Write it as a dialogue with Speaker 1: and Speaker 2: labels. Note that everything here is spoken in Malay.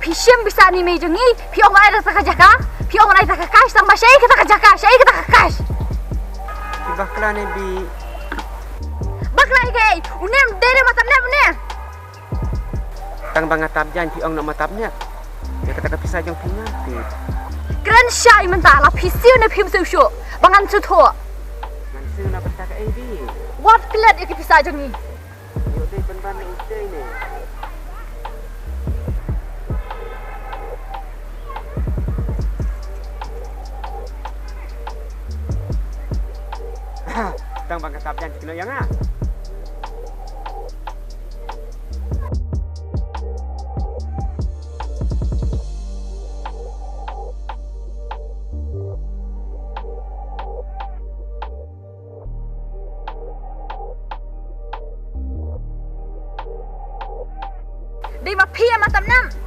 Speaker 1: Pishim bisa ni mejengi, piong ai tak kajaka, piong ai tak kakas, tang masai kita kajaka, saya kita kakas.
Speaker 2: Bakla ni bi.
Speaker 1: Bakla gay, unem dere matapnep ne.
Speaker 2: Tang bang matapjan piong nak matapnep. Ya kata pisah jong pinganti.
Speaker 1: Keren syai mentala pisiu ne pim sushu, bangan suto.
Speaker 2: Mansu nak bertaka bi.
Speaker 1: What pelat iki pisah jengi?
Speaker 2: Yo dei ban ni usai ni. Tang bang matapjan kena yang ah.
Speaker 1: Di ma pia matapnep.